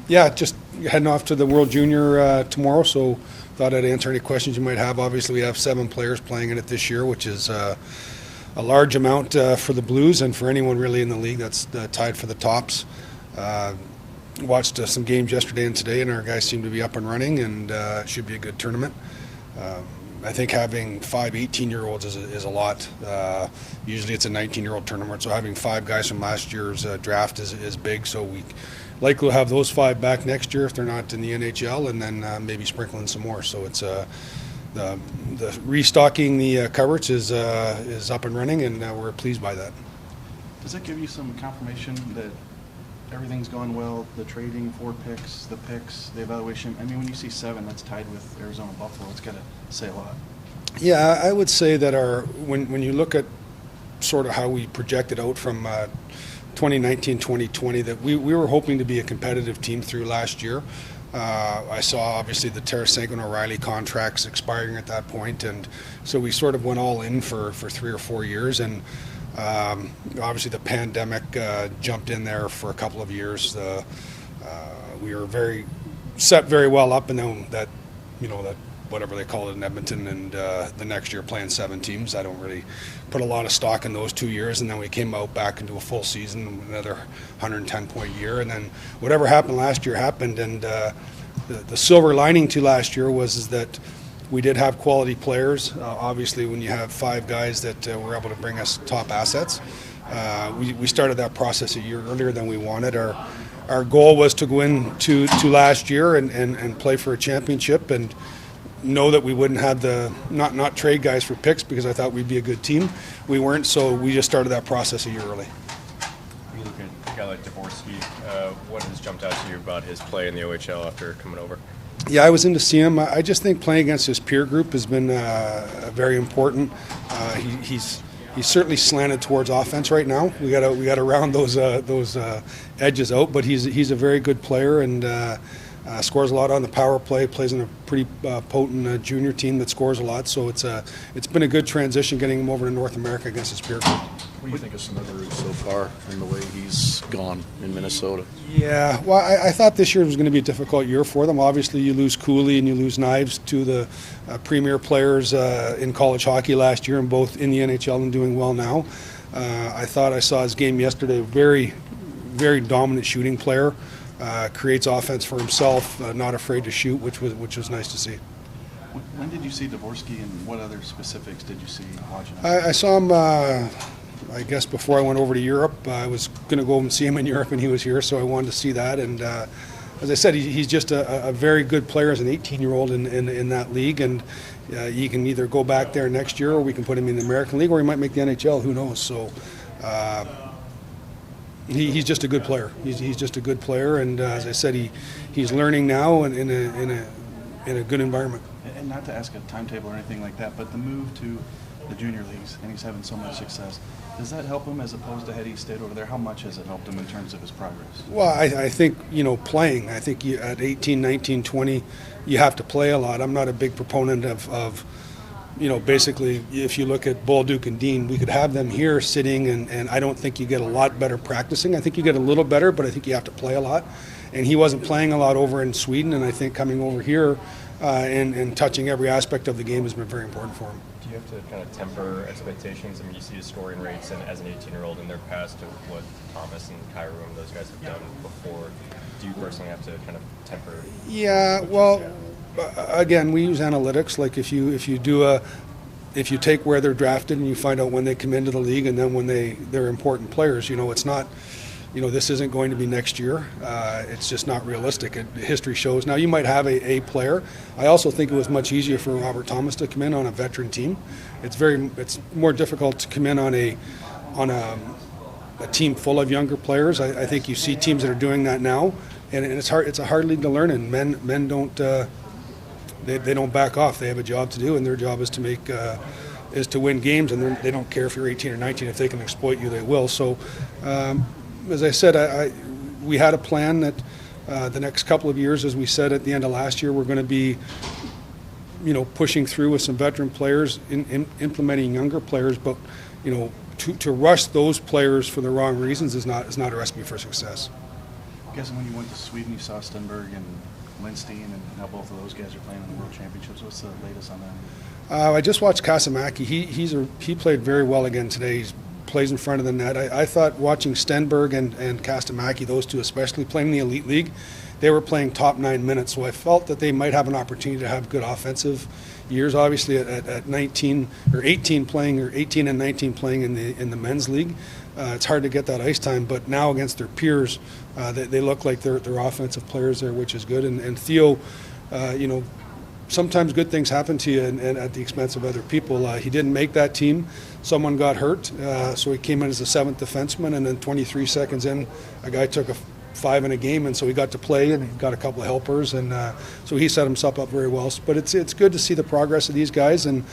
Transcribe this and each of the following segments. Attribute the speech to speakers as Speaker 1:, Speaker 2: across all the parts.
Speaker 1: Yeah, just heading off to the World Junior tomorrow, so thought I'd answer any questions you might have. Obviously, we have 7 players playing in it this year, which is a large amount for the Blues and for anyone really in the league. That's tied for the tops. Watched some games yesterday and today, and our guys seem to be up and running, and it should be a good tournament. I think having 5 18-year-olds is a lot. Usually it's a 19-year-old tournament, so having 5 guys from last year's draft is big. So we likely will have those 5 back next year if they're not in the NHL, and then maybe sprinkle in some more. So it's the restocking the cupboards is up and running, and we're pleased by that.
Speaker 2: Does that give you some confirmation that everything's gone well? The trading, 4 picks, the picks, the evaluation. I mean, when you see 7 that's tied with Arizona Buffalo, it's got to say a lot.
Speaker 1: Yeah, I would say that when you look at sort of how we projected out from 2019-2020, that we were hoping to be a competitive team through last year. I saw obviously the Tarasenko and O'Reilly contracts expiring at that point, and so we sort of went all in for 3 or 4 years, and obviously the pandemic jumped in there for a couple of years. We were set very well up, and then that whatever they call it in Edmonton, and the next year playing 7 teams. I don't really put a lot of stock in those 2 years, and then we came out back into a full season, another 110-point year, and then whatever happened last year happened. And the silver lining to last year was that we did have quality players. Obviously, when you have 5 guys that were able to bring us top assets, we started that process a year earlier than we wanted. Our goal was to go into last year and play for a championship, and know that we wouldn't have not trade guys for picks, because I thought we'd be a good team. We weren't, so we just started that process a year early.
Speaker 3: When you look at a guy like Dvorsky, what has jumped out to you about his play in the OHL after coming over?
Speaker 1: Yeah, I was in to see him. I just think playing against his peer group has been very important. He's certainly slanted towards offense right now. We got to round those edges out, but he's a very good player, and scores a lot on the power play, plays in a pretty potent junior team that scores a lot. So it's been a good transition getting him over to North America against his peer group.
Speaker 4: What do you think of Smitheroo so far and the way he's gone in Minnesota?
Speaker 1: Yeah, well, I thought this year was going to be a difficult year for them. Obviously, you lose Cooley and you lose Knives, 2 of the premier players in college hockey last year, and both in the NHL and doing well now. I thought I saw his game yesterday. Very, very dominant shooting player. Creates offense for himself, not afraid to shoot, which was nice to see.
Speaker 2: When did you see Dvorsky, and what other specifics did you see watching him?
Speaker 1: I saw him, I guess, before I went over to Europe. I was going to go and see him in Europe, and he was here, so I wanted to see that. And as I said, he's just a very good player as an 18-year-old in that league, and he can either go back there next year, or we can put him in the American League, or he might make the NHL. Who knows? So. He's just a good player. He's just a good player, and as I said, he's learning now in a good environment.
Speaker 2: And not to ask a timetable or anything like that, but the move to the junior leagues, and he's having so much success, does that help him as opposed to had he stayed over there? How much has it helped him in terms of his progress?
Speaker 1: Well, I think playing. I think at 18, 19, 20, you have to play a lot. I'm not a big proponent of basically, if you look at Bolduc and Dean, we could have them here sitting, and I don't think you get a lot better practicing. I think you get a little better, but I think you have to play a lot. And he wasn't playing a lot over in Sweden, and I think coming over here and touching every aspect of the game has been very important for him.
Speaker 3: Do you have to kind of temper expectations? I mean, you see his scoring rates, and as an 18-year-old in their past of what Thomas and Kyrou and those guys have done before. Do you personally have to kind of temper?
Speaker 1: Yeah, well. Again, we use analytics. Like if you take where they're drafted and you find out when they come into the league, and then when they're important players, it's not, this isn't going to be next year. It's just not realistic. History shows. Now you might have a player. I also think it was much easier for Robert Thomas to come in on a veteran team. It's more difficult to come in on a team full of younger players. I think you see teams that are doing that now, and it's hard. It's a hard league to learn in. Men don't. They don't back off. They have a job to do, and their job is to win games, and they don't care if you're 18 or 19. If they can exploit you, they will. So, as I said, we had a plan that the next couple of years, as we said at the end of last year, we're going to be, pushing through with some veteran players, implementing younger players, but, to rush those players for the wrong reasons is not a recipe for success.
Speaker 2: Guessing when you went to Sweden, you saw Stenberg and Lindstein, and now both of those guys are playing in the World Championships. What's the latest on that?
Speaker 1: I just watched Kasamaki. He played very well again today. He plays in front of the net. I thought watching Stenberg and Kasamaki, those two especially, playing in the Elite League, they were playing top 9 minutes. So I felt that they might have an opportunity to have good offensive years. Obviously, at 19 or 18 playing, or 18 and 19 playing in the men's league, it's hard to get that ice time. But now against their peers, they look like they're offensive players there, which is good. And Theo, sometimes good things happen to you and at the expense of other people. He didn't make that team. Someone got hurt, so he came in as the 7th defenseman, and then 23 seconds in, a guy took a 5 in a game, and so he got to play, and he got a couple of helpers, and so he set himself up very well. But it's good to see the progress of these guys, and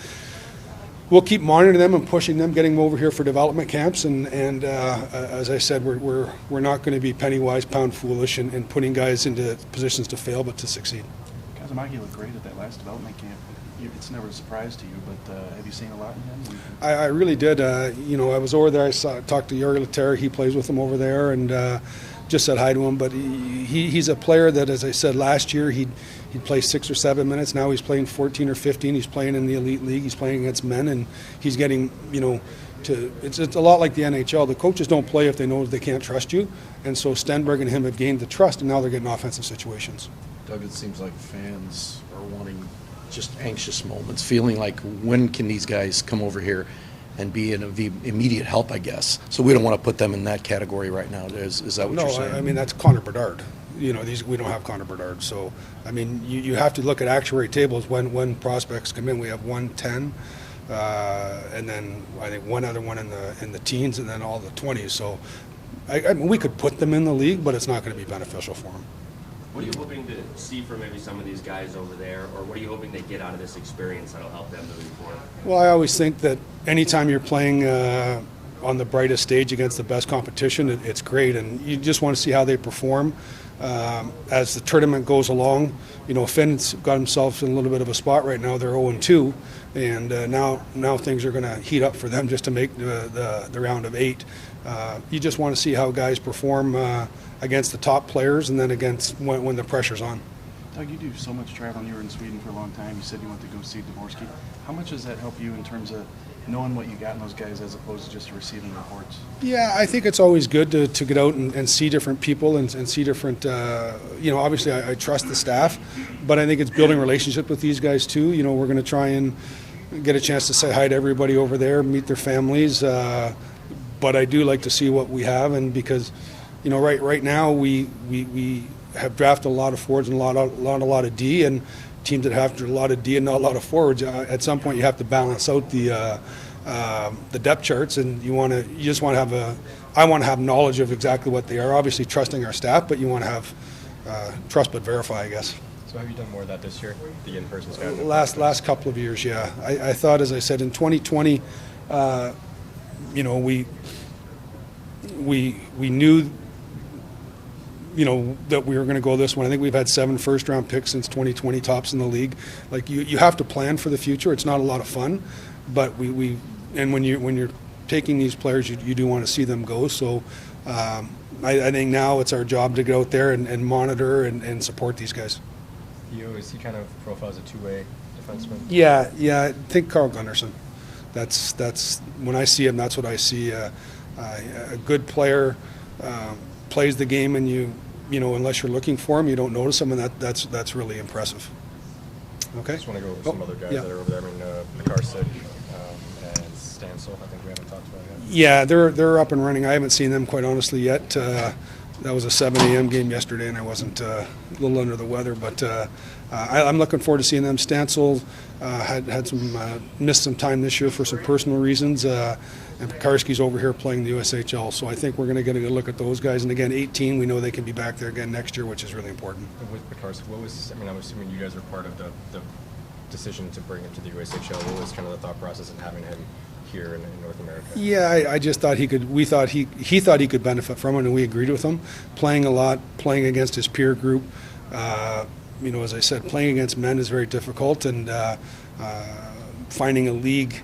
Speaker 1: we'll keep monitoring them and pushing them, getting them over here for development camps, and as I said, we're not going to be penny wise, pound foolish, and putting guys into positions to fail, but to succeed.
Speaker 2: Kazumaki looked great at that last development camp. It's never a surprise to you, but have you seen a lot in him?
Speaker 1: I really did. I was over there. Talked to Yuri Laterra. He plays with him over there, and just said hi to him. But he's a player that, as I said, last year he'd play 6 or 7 minutes. Now he's playing 14 or 15. He's playing in the Elite League. He's playing against men, and he's getting, it's a lot like the NHL. The coaches don't play if they know they can't trust you, and so Stenberg and him have gained the trust, and now they're getting offensive situations.
Speaker 4: Doug, it seems like fans are wanting just anxious moments, feeling like when can these guys come over here and be an immediate help, I guess. So we don't want to put them in that category right now. Is that what you're saying?
Speaker 1: No, I mean, that's Connor Bedard. We don't have Connor Bedard. So, I mean, you have to look at actuary tables when prospects come in. We have 110, and then I think one other one in the teens, and then all the 20s. So, I mean, we could put them in the league, but it's not going to be beneficial for them.
Speaker 5: What are you hoping to see from maybe some of these guys over there, or what are you hoping they get out of this experience that'll help them moving forward?
Speaker 1: Well, I always think that anytime you're playing on the brightest stage against the best competition, it's great, and you just want to see how they perform as the tournament goes along. Finn's got himself in a little bit of a spot right now. They're 0-2, and now things are going to heat up for them just to make the round of 8. You just want to see how guys perform against the top players, and then against when the pressure's on.
Speaker 2: Doug, you do so much traveling. You were in Sweden for a long time. You said you went to go see Dvorsky. How much does that help you in terms of knowing what you got in those guys as opposed to just receiving reports?
Speaker 1: Yeah, I think it's always good to get out and see different people and see different, obviously I trust the staff, but I think it's building relationships with these guys too. We're going to try and get a chance to say hi to everybody over there, meet their families, but I do like to see what we have, and because right now we have drafted a lot of forwards and a lot of D, and teams that have a lot of D and not a lot of forwards. At some point, you have to balance out the depth charts, and I want to have knowledge of exactly what they are. Obviously, trusting our staff, but you want to have trust but verify, I guess.
Speaker 3: So have you done more of that this year, the in-person scouting?
Speaker 1: Last couple of years, yeah. I thought, as I said, in 2020, we knew that we were going to go this one. I think we've had 7 first-round picks since 2020, tops in the league. Like you have to plan for the future. It's not a lot of fun, but and when you're taking these players, you do want to see them go. So I think now it's our job to go out there and monitor and support these guys.
Speaker 3: Is he kind of profiles a two-way defenseman? Yeah.
Speaker 1: I think Carl Gunnarsson. That's when I see him. That's what I see. A good player. Plays the game, and unless you're looking for him, you don't notice him, and that's really impressive. Okay.
Speaker 3: I just want to go over some other guys that are over there. I mean, McCarsick and Stansel, I think we haven't talked about yet.
Speaker 1: Yeah, they're up and running. I haven't seen them, quite honestly, yet. That was a 7 a.m. game yesterday, and I wasn't a little under the weather, but I'm looking forward to seeing them. Stansel had some missed some time this year for some personal reasons, and Pekarski's over here playing the USHL, so I think we're going to get a good look at those guys. And again, 18, we know they can be back there again next year, which is really important.
Speaker 3: And with Pekarski, I'm assuming you guys are part of the decision to bring him to the USHL. What was kind of the thought process in having him here in North America?
Speaker 1: Yeah, I just thought he could. We thought he thought he could benefit from it, and we agreed with him. Playing a lot, playing against his peer group. As I said, playing against men is very difficult, and finding a league,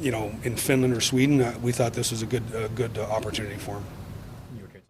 Speaker 1: in Finland or Sweden, we thought this was a good opportunity for him.